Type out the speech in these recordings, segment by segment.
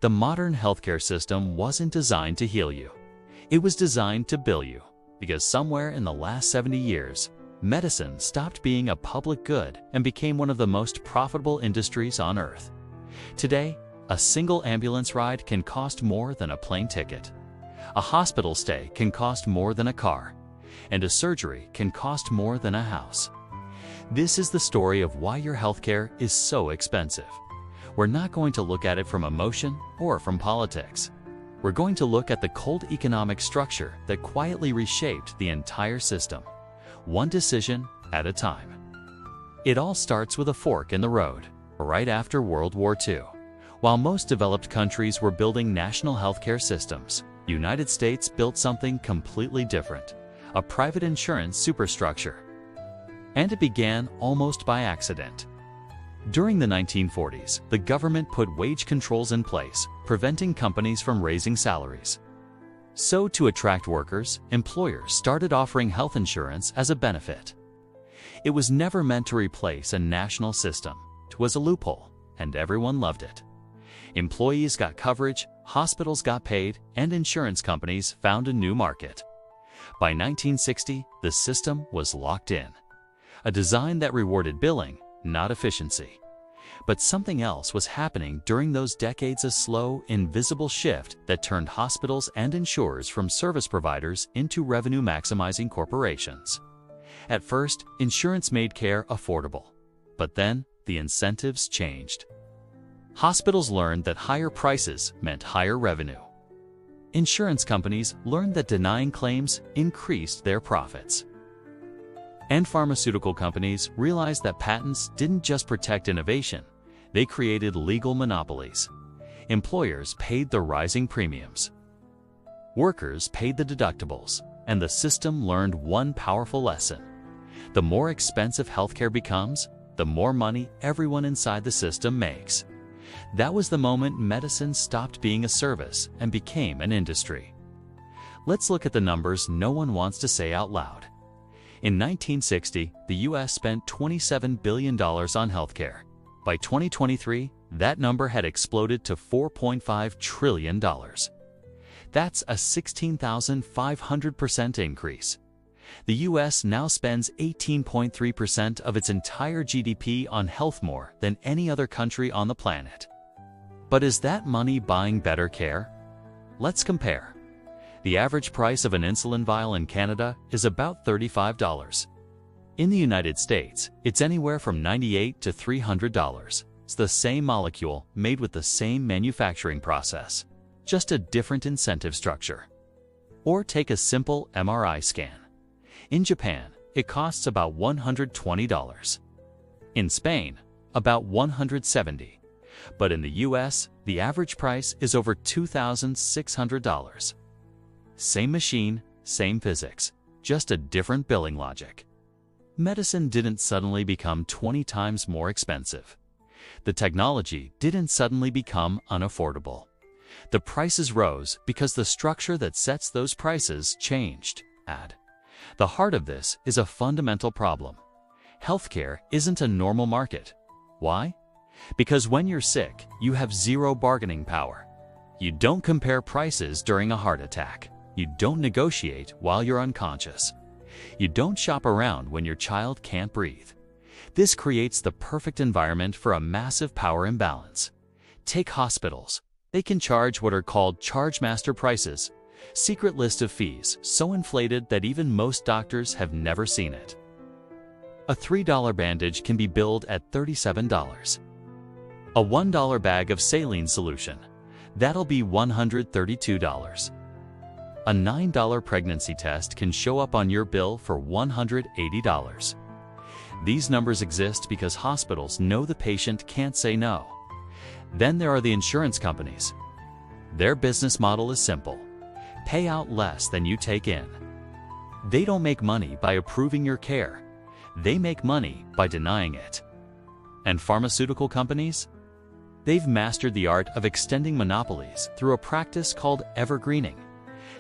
The modern healthcare system wasn't designed to heal you. It was designed to bill you, because somewhere in the last 70 years, medicine stopped being a public good and became one of the most profitable industries on Earth. Today, a single ambulance ride can cost more than a plane ticket. A hospital stay can cost more than a car, and a surgery can cost more than a house. This is the story of why your healthcare is so expensive. We're not going to look at it from emotion or from politics. We're going to look at the cold economic structure that quietly reshaped the entire system, one decision at a time. It all starts with a fork in the road, right after World War II. While most developed countries were building national healthcare systems, the United States built something completely different, a private insurance superstructure. And it began almost by accident. During the 1940s, the government put wage controls in place, preventing companies from raising salaries. So, to attract workers, employers started offering health insurance as a benefit. It was never meant to replace a national system. It was a loophole, and everyone loved it. Employees got coverage, hospitals got paid, and insurance companies found a new market. By 1960, the system was locked in. A design that rewarded billing, not efficiency. But something else was happening during those decades, a slow, invisible shift that turned hospitals and insurers from service providers into revenue-maximizing corporations. At first, insurance made care affordable. But then, the incentives changed. Hospitals learned that higher prices meant higher revenue. Insurance companies learned that denying claims increased their profits. And pharmaceutical companies realized that patents didn't just protect innovation, they created legal monopolies. Employers paid the rising premiums. Workers paid the deductibles, and the system learned one powerful lesson. The more expensive healthcare becomes, the more money everyone inside the system makes. That was the moment medicine stopped being a service and became an industry. Let's look at the numbers no one wants to say out loud. In 1960, the U.S. spent $27 billion on healthcare. By 2023, that number had exploded to $4.5 trillion. That's a 16,500% increase. The U.S. now spends 18.3% of its entire GDP on health, more than any other country on the planet. But is that money buying better care? Let's compare. The average price of an insulin vial in Canada is about $35. In the United States, it's anywhere from $98 to $300. It's the same molecule made with the same manufacturing process, just a different incentive structure. Or take a simple MRI scan. In Japan, it costs about $120. In Spain, about $170. But in the US, the average price is over $2,600. Same machine, same physics, just a different billing logic. Medicine didn't suddenly become 20 times more expensive. The technology didn't suddenly become unaffordable. The prices rose because the structure that sets those prices changed. The heart of this is a fundamental problem. Healthcare isn't a normal market. Why? Because when you're sick, you have zero bargaining power. You don't compare prices during a heart attack. You don't negotiate while you're unconscious. You don't shop around when your child can't breathe. This creates the perfect environment for a massive power imbalance. Take hospitals. They can charge what are called charge master prices, secret list of fees so inflated that even most doctors have never seen it. A $3 bandage can be billed at $37. A $1 bag of saline solution, that'll be $132. A $9 pregnancy test can show up on your bill for $180. These numbers exist because hospitals know the patient can't say no. Then there are the insurance companies. Their business model is simple. Pay out less than you take in. They don't make money by approving your care. They make money by denying it. And pharmaceutical companies? They've mastered the art of extending monopolies through a practice called evergreening.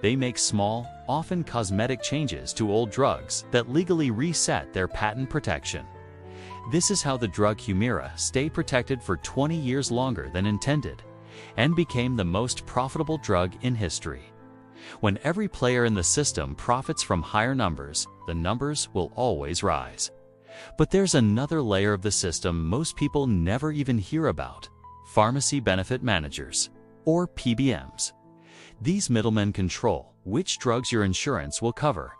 They make small, often cosmetic changes to old drugs that legally reset their patent protection. This is how the drug Humira stayed protected for 20 years longer than intended, and became the most profitable drug in history. When every player in the system profits from higher numbers, the numbers will always rise. But there's another layer of the system most people never even hear about: pharmacy benefit managers, or PBMs. These middlemen control which drugs your insurance will cover,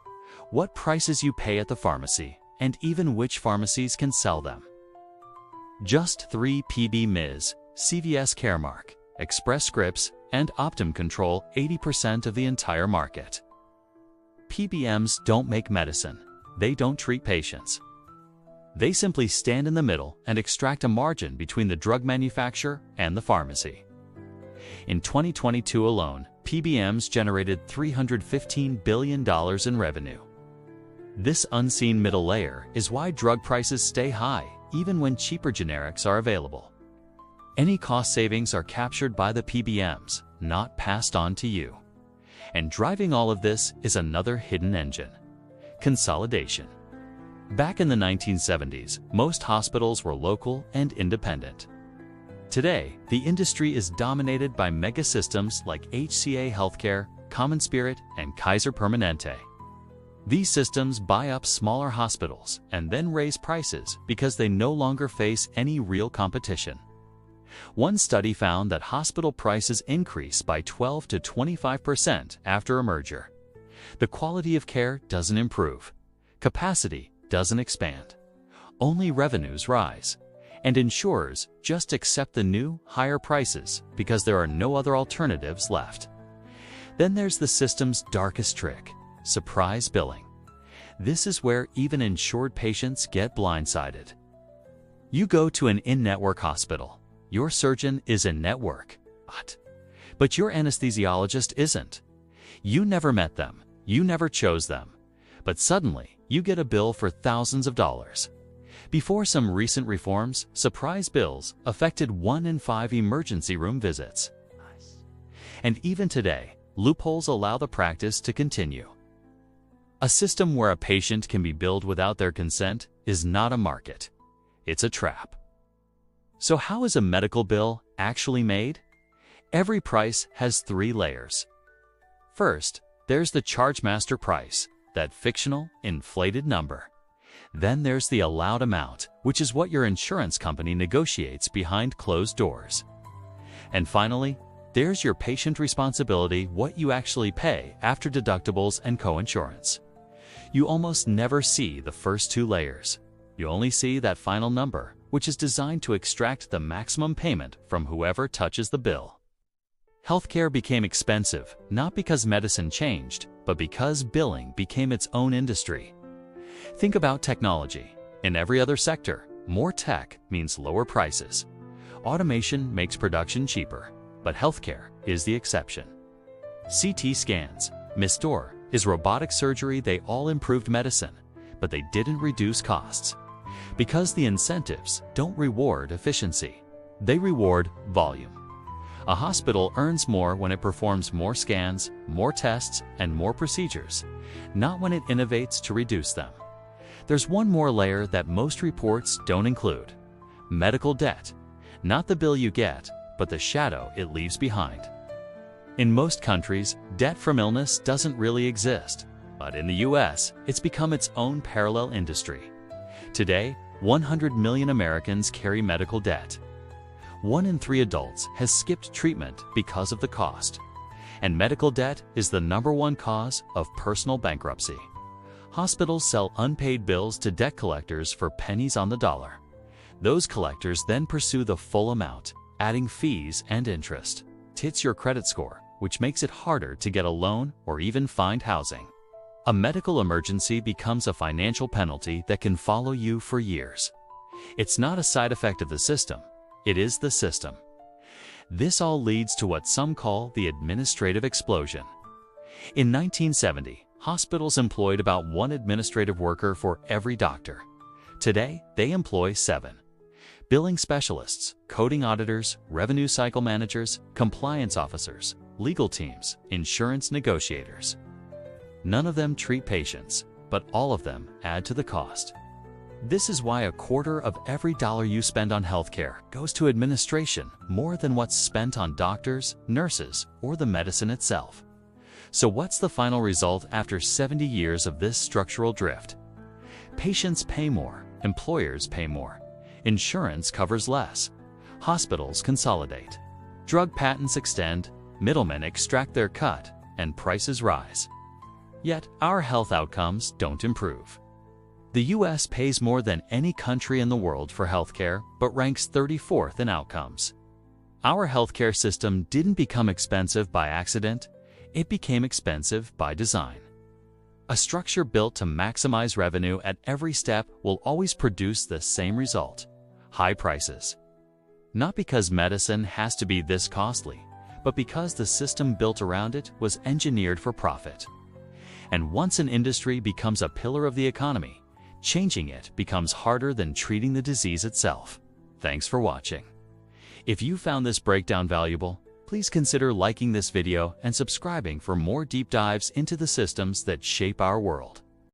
what prices you pay at the pharmacy, and even which pharmacies can sell them. Just 3 PBMs, CVS Caremark, Express Scripts, and Optum control 80% of the entire market. PBMs don't make medicine. They don't treat patients. They simply stand in the middle and extract a margin between the drug manufacturer and the pharmacy. In 2022 alone, PBMs generated $315 billion in revenue. This unseen middle layer is why drug prices stay high even when cheaper generics are available. Any cost savings are captured by the PBMs, not passed on to you. And driving all of this is another hidden engine: consolidation. Back in the 1970s, most hospitals were local and independent. Today, the industry is dominated by mega systems like HCA Healthcare, CommonSpirit, and Kaiser Permanente. These systems buy up smaller hospitals and then raise prices because they no longer face any real competition. One study found that hospital prices increase by 12 to 25% after a merger. The quality of care doesn't improve. Capacity doesn't expand. Only revenues rise. And insurers just accept the new, higher prices because there are no other alternatives left. Then there's the system's darkest trick: surprise billing. This is where even insured patients get blindsided. You go to an in-network hospital. Your surgeon is in-network, but your anesthesiologist isn't. You never met them. You never chose them. But suddenly, you get a bill for thousands of dollars. Before some recent reforms, surprise bills affected 1 in 5 emergency room visits. And even today, loopholes allow the practice to continue. A system where a patient can be billed without their consent is not a market. It's a trap. So how is a medical bill actually made? Every price has 3 layers. First, there's the chargemaster price, that fictional, inflated number. Then there's the allowed amount, which is what your insurance company negotiates behind closed doors. And finally, there's your patient responsibility, what you actually pay after deductibles and coinsurance. You almost never see the first 2 layers. You only see that final number, which is designed to extract the maximum payment from whoever touches the bill. Healthcare became expensive, not because medicine changed, but because billing became its own industry. Think about technology. In every other sector, more tech means lower prices. Automation makes production cheaper, but healthcare is the exception. CT scans, MISTOR, is robotic surgery. They all improved medicine, but they didn't reduce costs. Because the incentives don't reward efficiency. They reward volume. A hospital earns more when it performs more scans, more tests, and more procedures, not when it innovates to reduce them. There's one more layer that most reports don't include: medical debt. Not the bill you get, but the shadow it leaves behind. In most countries, debt from illness doesn't really exist, but in the US, it's become its own parallel industry. Today, 100 million Americans carry medical debt. 1 in 3 adults has skipped treatment because of the cost. And medical debt is the #1 cause of personal bankruptcy. Hospitals sell unpaid bills to debt collectors for pennies on the dollar. Those collectors then pursue the full amount, adding fees and interest. Hits your credit score, which makes it harder to get a loan or even find housing. A medical emergency becomes a financial penalty that can follow you for years. It's not a side effect of the system, it is the system. This all leads to what some call the administrative explosion. In 1970, hospitals employed about 1 administrative worker for every doctor. Today, they employ 7. Billing specialists, coding auditors, revenue cycle managers, compliance officers, legal teams, insurance negotiators. None of them treat patients, but all of them add to the cost. This is why a quarter of every dollar you spend on healthcare goes to administration more than what's spent on doctors, nurses, or the medicine itself. So what's the final result after 70 years of this structural drift? Patients pay more, employers pay more, insurance covers less, hospitals consolidate, drug patents extend, middlemen extract their cut, and prices rise. Yet our health outcomes don't improve. The US pays more than any country in the world for healthcare, but ranks 34th in outcomes. Our healthcare system didn't become expensive by accident, it became expensive by design. A structure built to maximize revenue at every step will always produce the same result: high prices. Not because medicine has to be this costly, but because the system built around it was engineered for profit. And once an industry becomes a pillar of the economy, changing it becomes harder than treating the disease itself. Thanks for watching. If you found this breakdown valuable, please consider liking this video and subscribing for more deep dives into the systems that shape our world.